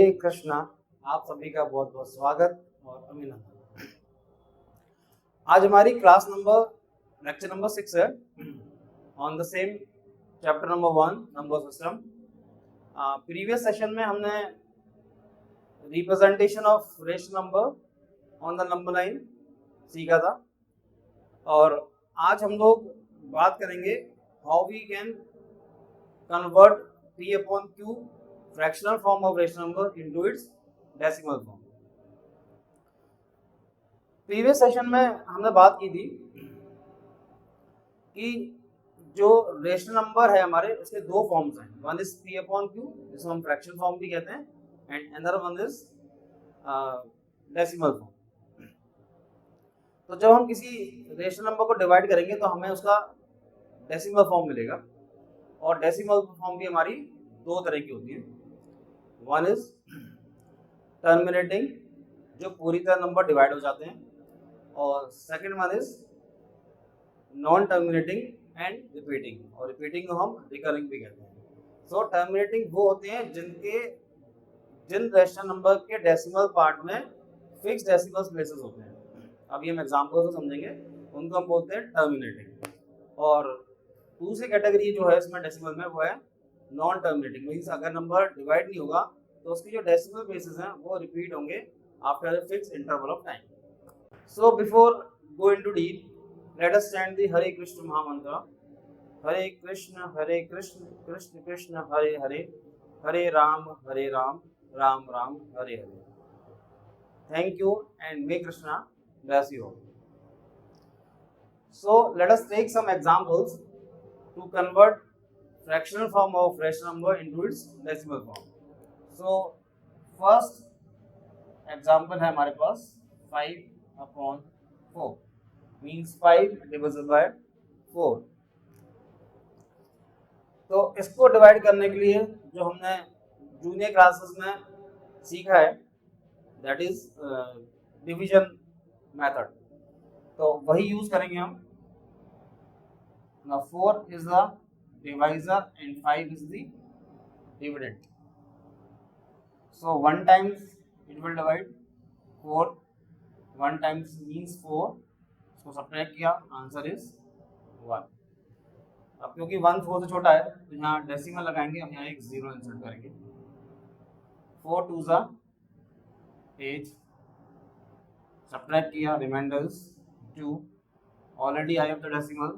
हरे कृष्णा। आप सभी का बहुत बहुत स्वागत और अभिनंदन। आज हमारी क्लास नंबर लेक्चर नंबर 6 है on the same chapter number 1 number system. Previous session में हमने representation of rational number on the number line सीखा था और आज हम लोग बात करेंगे how we can convert P upon Q fractional form of rational number into its decimal form। Previous session में हमने बात की थी कि जो रेशनल नंबर है हमारे उसके दो फॉर्म्स हैं, one is P upon Q जिसको हम फ्रैक्शन फॉर्म भी कहते हैं and another one is decimal form. तो जब हम किसी रेशनल नंबर को डिवाइड करेंगे तो हमें उसका डेसिमल फॉर्म मिलेगा और डेसिमल फॉर्म भी हमारी दो तरह की होती है। वन इज टर्मिनेटिंग जो पूरी तरह नंबर डिवाइड हो जाते हैं और second one is non terminating and repeating, और रिपीटिंग को हम रिकरिंग भी कहते हैं। सो टर्मिनेटिंग वो होते हैं जिन रेशनल नंबर के डेसिमल पार्ट में फिक्स डेसिमल प्लेसेस होते हैं। अभी हम एग्जांपल से समझेंगे, उनको हम बोलते हैं टर्मिनेटिंग। और दूसरी कैटेगरी जो है इसमें डेसिमल में वो है नॉन टर्मिनेटिंग, मीन्स अगर नंबर डिवाइड नहीं होगा तो उसकी जो डेसिमल प्लेसेस हैं वो रिपीट होंगे after a fix interval of time. So before go into deep, let us chant the Hare Krishna mahamantra. Hare Krishna Krishna Krishna Hare Hare, Hare Ram Ram Ram Hare Hare. Thank you and may Krishna bless you all. So let us take some examples to convert fractional form of rational number into its decimal form. So first example है हमारे पास 5/4 means 5 divisible by 4। तो इसको divide करने के लिए जो हमने junior classes में सीखा है दैट इज डिवीजन मेथड, तो वही यूज करेंगे हम। Now 4 is the divisor and 5 is the dividend. So 1 times it will divide 4, 1 times means 4, इसको सब्ट्रैक्ट किया, आंसर इज 1। अब क्योंकि 1 4 से छोटा है तो यहाँ डेसिमल लगाएंगे, हम यहाँ एक 0 इंसर्ट करेंगे। 4 2 ज़ा 8, सब्ट्रैक्ट किया, remainder is 2। Already I have the decimal,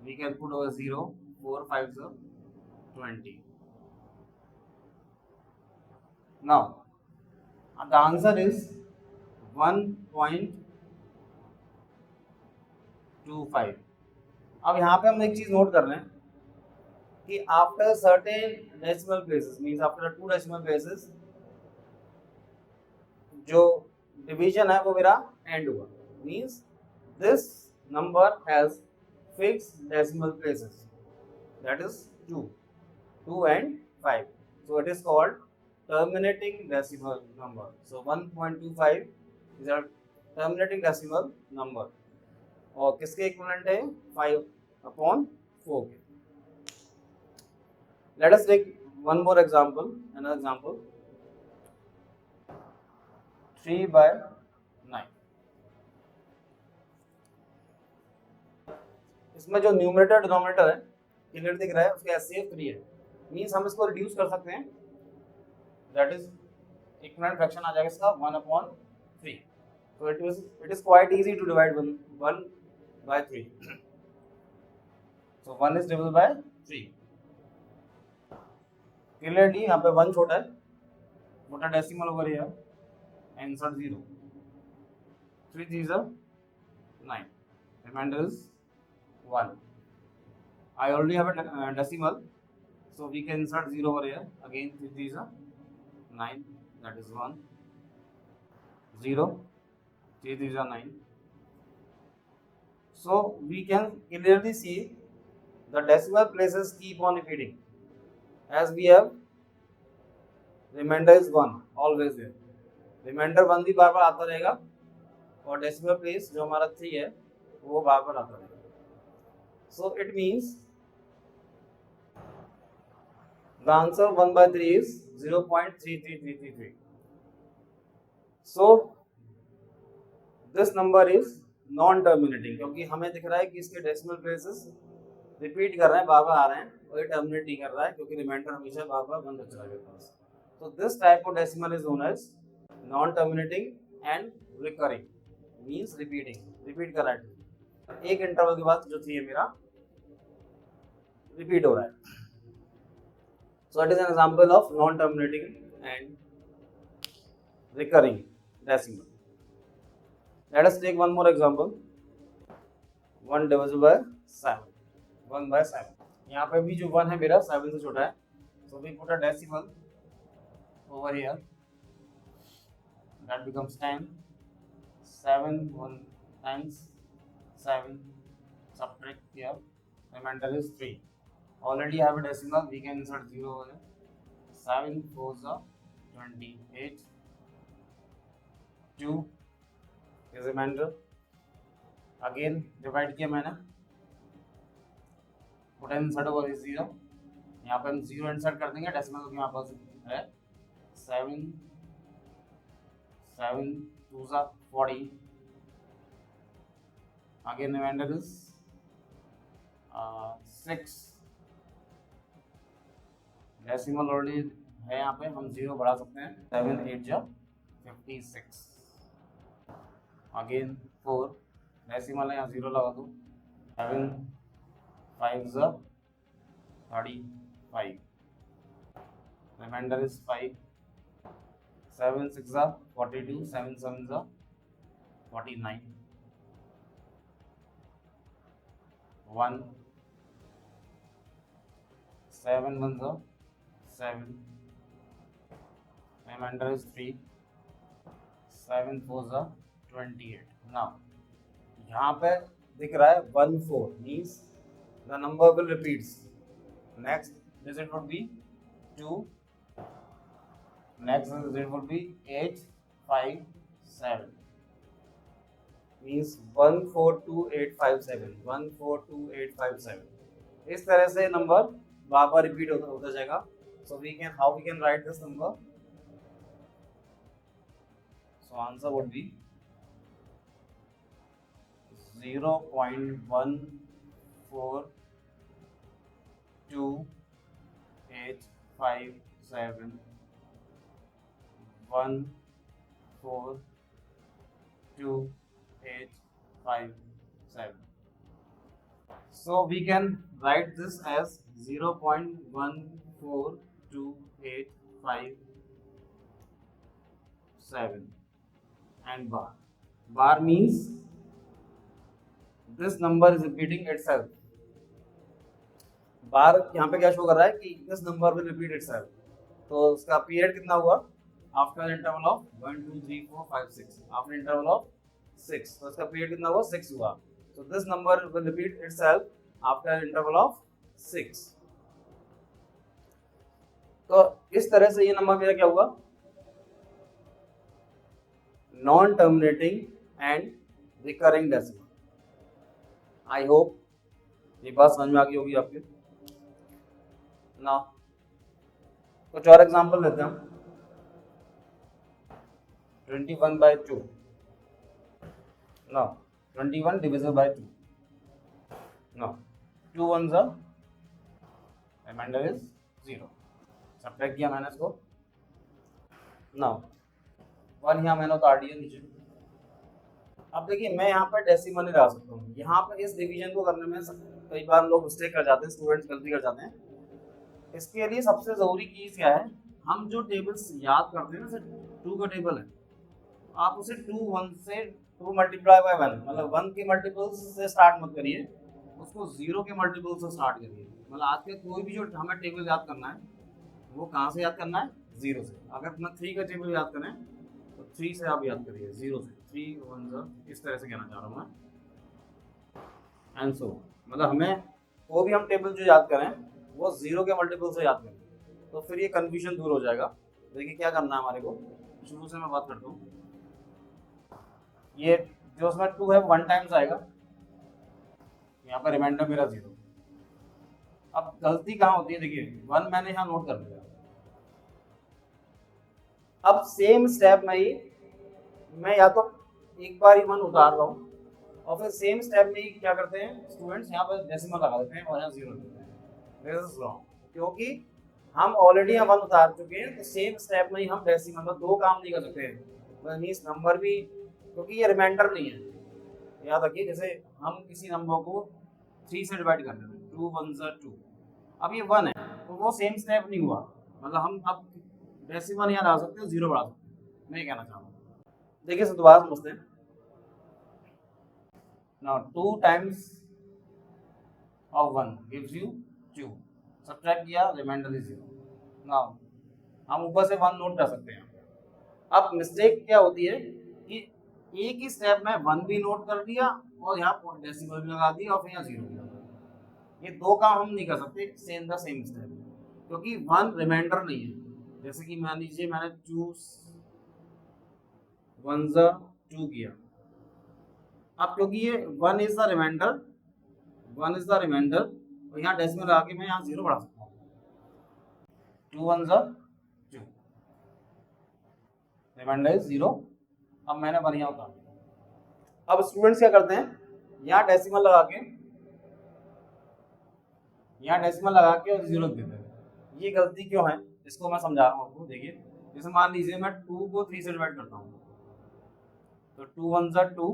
we can put over 0, 4 5 is 20. Now the answer is 1.25। अब यहाँ पे हम एक चीज नोट कर रहे हैं कि after certain decimal places means after 2 decimal places जो डिवीजन है वो मेरा एंड हुआ, means this number has fixed decimal places, that is 2 and 5, so it is called terminating decimal number. So 1.25 is a terminating decimal number और किसके equivalent है 5/4 के। Let us take one more example, another example 3/9। इसमें जो numerator denominator है clear दिख रहा है, उसके HCF 3 है, मींस हम इसको रिड्यूस कर सकते हैं, दैट इज इक्विवेलेंट फ्रैक्शन आ जाएगा इसका 1/3। तो it is quite easy to divide 1/3। So 1 is divisible by 3। Clearly यहाँ पे 1 छोटा है, मोटा decimal over here, answer 0। 3 3 is 9, remainder is 1. I already have a decimal, so we can insert 0 over here. Again 3 3 is 9, that is 1, 0, 3 3 is 9. So we can clearly see the decimal places keep on repeating as we have remainder is 1 always there. Remainder 1 भी बार बार आता रहेगा और decimal place जो हमारा 3 है वो बार बार आता रहेगा। So it means The answer 1/3 is 0.33333. So this number is non terminating, क्योंकि हमें दिख रहा है कि इसके डेसिमल प्लेसेस रिपीट कर रहे हैं, बार बार आ रहे हैं, और ये टर्मिनेट नहीं कर रहा है क्योंकि रिमाइंडर हमेशा बार बार बंद हो चला गया। तो this type of decimal is known as non terminating and recurring, means repeating, repeat कर रहा है, एक इंटरवल के बाद जो थी मेरा रिपीट हो रहा है। So it is an example of non terminating and recurring decimal. Let us take one more example. 1 divided by 7. 1/7. यहाँ पे भी जो 1 है मेरा 7 से छोटा है, so we put a decimal over here. That becomes 10. 7 1 times 7. Subtract here. Remainder is 3. Already have a decimal. We can insert 0 over there. 7 4s are 28. 2. Is remainder, again divide किया मैंने, पुट इंसर्ट ओवर इज 0, यहाँ पे हम 0 insert कर देंगे, decimal क्योंकि हमारे पास है 7 7 2s are 40, again remainder is 6, decimal already है यहाँ पे, हम 0 बढ़ा सकते हैं, 7 8 जा 56, अगेन 4, डेसिमल है यहाँ 0 लगा दो, 7 5 जा 35, रिमाइंडर इज 5, 7 6 जा 42, 7 7 जा 49, 1 7 1 जा 7, रिमाइंडर इज 3, 7 4 जा 28. Now यहाँ पे दिख रहा है 1 4, means the number will repeats. Next digit would be 2. Next digit would be 8 5 7. Means 1 4 2 8 5 7. 1 4 2 8 5 7. इस तरह से नंबर बार बार रिपीट होता जाएगा. So how we can write this number? So answer would be 0.142857 14287. So we can write this as 0.142857 and bar. Bar means this number is repeating itself. बार यहाँ पे क्या show कर रहा है कि this number will repeat itself. तो उसका period कितना हुआ? After interval of 1 2 3 4 5 6. After interval of 6. तो इसका पीरियड कितना हुआ? 6 हुआ. So this number will repeat itself after interval of 6. तो इस तरह से ये नंबर मेरा क्या हुआ? Non terminating and recurring decimal. I hope ये बात समझ में आ गई होगी आपके. ना कुछ और एग्जांपल लेते हैं. 21/2. ना 21 डिविजिबल बाय 2. ना 2 1s are, reminder is 0. Subtract किया मैंने इसको. ना 1 यहाँ मैंने उतार दिया नीचे. अब देखिए मैं यहाँ पर डेसिमल नहीं ला सकता हूँ. यहाँ पर इस डिवीजन को करने में कई बार लोग मिस्टेक कर जाते हैं, स्टूडेंट्स गलती कर जाते हैं. इसके लिए सबसे ज़रूरी चीज़ क्या है? हम जो टेबल्स याद करते हैं ना, जैसे 2 का टेबल है, आप उसे 2 1 से 2 मल्टीप्लाई बाय 1, मतलब 1 के मल्टीपल्स से स्टार्ट मत करिए, उसको 0 के मल्टीपल्स से स्टार्ट करिए. मतलब आज के कोई भी जो हमें टेबल याद करना है वो कहाँ से याद करना है? 0 से. अगर अपना 3 का टेबल याद करें तो 3 से आप याद करिए, 0 से. 3 1 इस तरह से कहना चाह रहा हूँ मैं. एंड सो मतलब हमें वो भी हम टेबल जो याद करें वो 0 के मल्टीपल से याद करें, तो फिर ये कन्फ्यूजन दूर हो जाएगा. देखिए क्या करना है हमारे को. शुरू से मैं बात करता हूँ. ये जो उसमें 2 है 1 टाइम्स आएगा, यहाँ पर रिमाइंडर मेरा 0. अब गलती कहाँ होती है, देखिए 1 मैंने यहाँ नोट कर लिया। अब सेम स्टेप में ही मैं या तो एक बार ही 1 उतार रहा हूँ और फिर सेम स्टेप में ही क्या करते हैं स्टूडेंट्स, यहाँ पर डेसिमल लगा देते हैं और यहाँ 0 देते हैं। दिस इज रॉन्ग, क्योंकि हम ऑलरेडी यहाँ 1 उतार चुके हैं, तो सेम स्टेप में ही हम डेसिमल में 2 काम नहीं कर सकते। मीन्स नंबर भी, क्योंकि ये रिमाइंडर नहीं है, याद रखिए। जैसे हम किसी नंबर को 3 से डिवाइड कर देते हैं, 2 1 2, अब ये 1 है तो वो सेम स्टेप नहीं हुआ, मतलब हम अब डेसिमल यहाँ ला सकते हैं, 0 बढ़ा सकते हैं, मैं ये कहना चाहूँगा। देखिए सर दोबारा समझते हैं। Now 2 times of 1 gives you 2. Subtract किया, रिमाइंडर इज 0. Now हम ऊपर से 1 नोट कर सकते हैं। अब मिस्टेक क्या होती है कि एक ही स्टेप में 1 भी नोट कर दिया और यहाँ डेसिमल भी लगा दिया और फिर यहाँ 0 भी लगा दिया। ये 2 काम हम नहीं कर सकते सेम द सेम स्टेप, क्योंकि 1 रिमाइंडर नहीं है। जैसे कि मान लीजिए मैंने 2 1 2 किया, अब क्योंकि ये 1 is the remainder, 1 is the remainder, और यहाँ डेसिमल लगा के मैं यहाँ 0 बढ़ा सकता हूँ। 2 1 2, रिमाइंडर इज 0। अब मैंने 1 यहाँ उतार दिया। अब स्टूडेंट्स क्या करते हैं, यहाँ डेसिमल लगा के और 0 देते हैं। ये गलती क्यों है, इसको मैं समझा रहा हूँ आपको। देखिए जैसे मान लीजिए मैं 2 को 3 से डिवाइड करता हूँ, तो 2 1 2,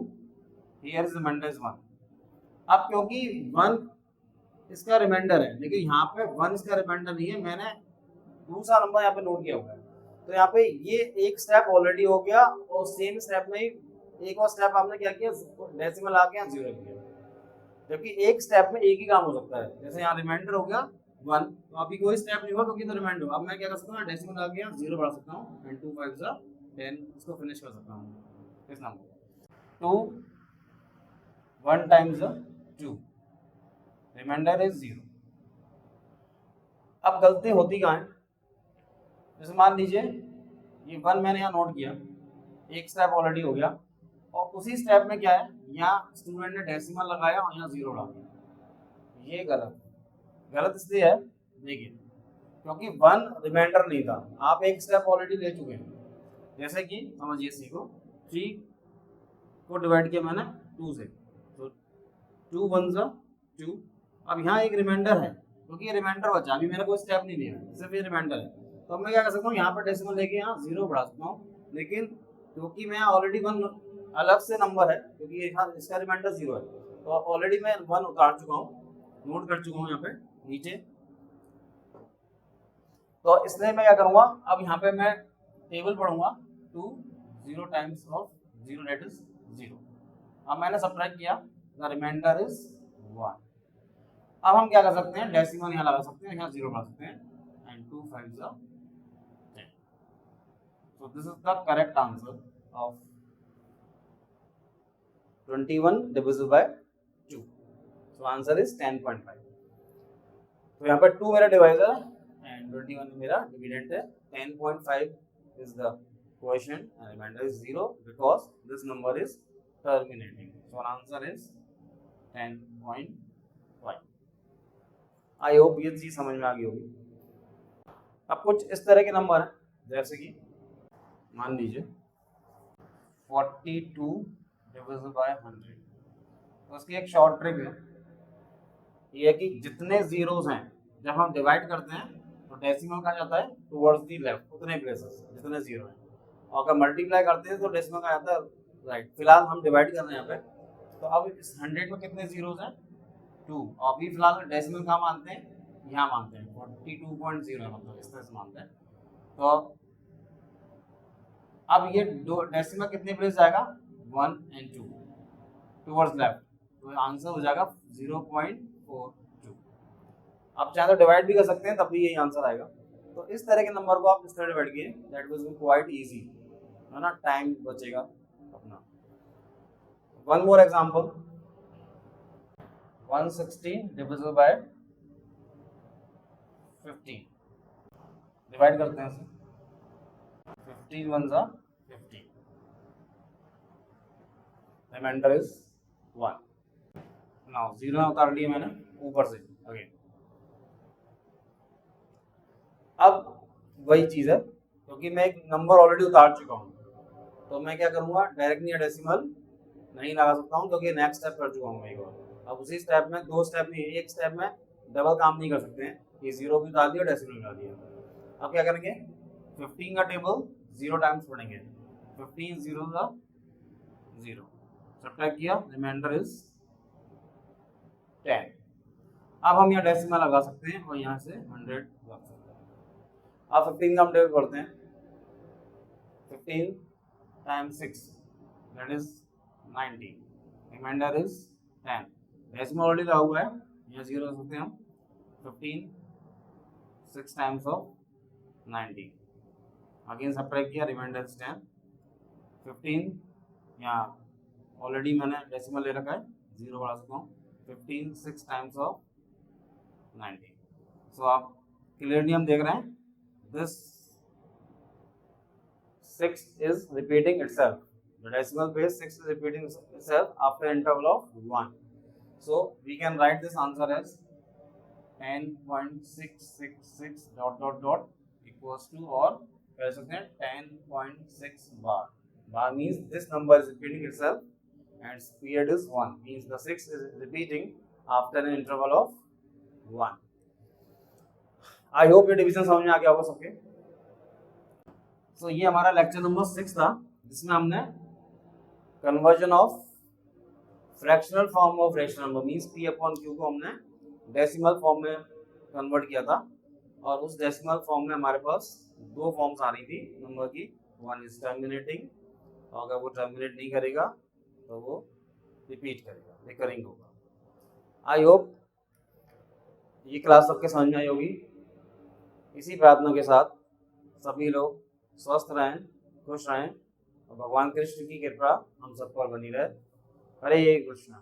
हियर इज रिमाइंडर इज 1। अब क्योंकि 1 इसका रिमाइंडर है, लेकिन यहाँ पे 1 इसका रिमाइंडर नहीं है, मैंने दूसरा नंबर यहाँ पे नोट किया हुआ है, तो यहाँ पे ये एक स्टेप ऑलरेडी हो गया और सेम स्टेप में ही एक और स्टेप आपने क्या किया, डेसिमल आके यहाँ 0 किया। जबकि एक स्टेप में एक ही काम हो सकता है। जैसे यहाँ रिमाइंडर हो गया 1, तो अभी कोई स्टेप नहीं हुआ क्योंकि तो रिमाइंडर। अब मैं क्या कर सकता हूँ, डेसिमल आके यहाँ 0 बढ़ा सकता हूँ, एंड 2 5 10, इसको फिनिश कर सकता हूँ इस नंबर 2 1 times 2, रिमाइंडर इज 0। अब गलती होती कहाँ है, जैसे मान लीजिए ये 1 मैंने यहाँ नोट किया, एक स्टेप ऑलरेडी हो गया, और उसी स्टेप में क्या है, यहाँ स्टूडेंट ने डेसिमल लगाया और यहाँ 0 डाल दिया। ये गलत इसलिए है, देखिए क्योंकि 1 रिमाइंडर नहीं था, आप एक स्टेप ऑलरेडी ले चुके हैं। जैसे कि समझिए सीखो, 3 को डिवाइड किया मैंने 2 से, तो 2 1 2। अब यहाँ एक रिमाइंडर है, क्योंकि ये रिमाइंडर बचा, अभी मैंने कोई स्टेप नहीं लिया, सिर्फ ये रिमाइंडर है, तो मैं क्या कर सकता हूँ, यहाँ पर डेसिमल लेके यहाँ 0 बढ़ा सकता हूँ। लेकिन क्योंकि मैं ऑलरेडी 1 अलग से नंबर है, क्योंकि यहाँ इसका रिमाइंडर 0 है, तो ऑलरेडी मैं 1 उतार चुका हूँ, नोट कर चुका हूँ यहाँ पे नीचे। तो इसलिए मैं क्या करूँगा, अब यहाँ पे मैं टेबल पढ़ूंगा 2 0 टाइम्स ऑफ 0 दैट इज 0। अब मैंने सब्ट्रैक्ट किया, द रिमाइंडर इज 1। अब हम क्या कर सकते हैं, डेसिमल यहाँ लगा सकते हैं, यहाँ 0 बढ़ा सकते हैं, and 2 5 10। So this is the correct answer of 21 divisible by 2. So answer is 10.5. तो यहाँ पर 2 मेरा डिवाइजर है एंड 21 मेरा डिविडेंड है। 10.5 is the quotient and remainder is 0 because this number is terminating. So answer is 10.5. I hope ये चीज समझ में आ गई होगी। अब कुछ इस तरह के नंबर हैं, जैसे कि मान लीजिए 42 डिविजिबल बाय 100। तो उसकी एक शॉर्ट ट्रिक है, ये है कि जितने जीरोस हैं जब हम डिवाइड करते हैं तो डेसिमल कहा जाता है टुवर्ड्स दी लेफ्ट, उतने प्लेसेस जितने जीरो हैं, और अगर मल्टीप्लाई करते हैं तो डेसिमल कहा जाता है राइट। फिलहाल हम डिवाइड कर रहे हैं यहाँ पे, तो अब इस 100 में कितने जीरोस हैं, 2, और अभी फिलहाल डेसिमल कहाँ मानते हैं, यहाँ मानते हैं 42.0 है, मतलब इस तरह से मानते हैं। तो अब ये दो डेसिमल कितने प्लेस जाएगा, 1 and 2 टुवर्ड्स लेफ्ट, तो आंसर हो जाएगा 0.42। आप चाहे तो डिवाइड भी कर सकते हैं, तब भी यही आंसर आएगा। तो इस तरह के नंबर को आप इस तरह डिवाइड किए, दैट वाज क्वाइट इजी, है ना, टाइम बचेगा अपना। One more example, 160 divisible by 15। Divide करते हैं इसे, 15 1 जा 15, रिमाइंडर इज 1। नाउ 0 उतार लिया मैंने ऊपर से अगेन, अब वही चीज़ है, क्योंकि मैं एक नंबर ऑलरेडी उतार चुका हूँ, तो मैं क्या करूँगा, डायरेक्टली डेसिमल नहीं लगा सकता हूँ, क्योंकि नेक्स्ट स्टेप कर चुका हूँ एक बार। अब उसी स्टेप में 2 स्टेप नहीं, एक स्टेप में डबल काम नहीं कर सकते हैं, ये 0 भी डाल दिया, डेसिमल भी डाल दिया। अब क्या करेंगे, 15 का टेबल 0 टाइम्स पढ़ेंगे, 15 0 का 0, सब्ट्रैक्ट किया, रिमाइंडर इज 10। अब हम यहाँ डेसिमल लगा सकते हैं और यहाँ से 100 लगा सकते हैं। अब 15 का हम टेबल पढ़ते हैं, 15 times 6 that is 90, remainder is 10। Decimal already लगा हुआ है, यहाँ 0 रख सकते हैं हम, 15 6 टाइम्स ऑफ 90, अगेन सब्ट्रैक्ट किया, रिमाइंडर इज 10। 15 यहाँ ऑलरेडी मैंने डेसिमल ले रखा है, 0 बढ़ा सकता हूँ, 15 6 टाइम्स ऑफ 90। सो आप क्लियरली हम देख रहे हैं, this 6 is repeating itself. The decimal base 6 is repeating itself after interval of 1. So we can write this answer as 10.666 dot dot dot equals to, or कह सकते हैं 10.6 bar. Bar means this number is repeating itself and its period is 1. Means the 6 is repeating after an interval of 1. I hope ये division समझ में आ गया होगा सबके। तो ये हमारा लेक्चर नंबर 6 था, जिसमें हमने conversion of fractional form of rational number means p upon q को हमने डेसिमल फॉर्म में कन्वर्ट किया था, और उस डेसिमल फॉर्म में हमारे पास 2 फॉर्म्स आ रही थी नंबर की, वन इज टर्मिनेटिंग, और अगर वो टर्मिनेट नहीं करेगा तो वो रिपीट करेगा, रिकरिंग होगा। आई होप ये क्लास सबके समझ में आई होगी। इसी प्रार्थना के साथ सभी लोग स्वस्थ रहें, खुश रहें, और भगवान कृष्ण की कृपा हम सब पर बनी रहे। हरे कृष्णा।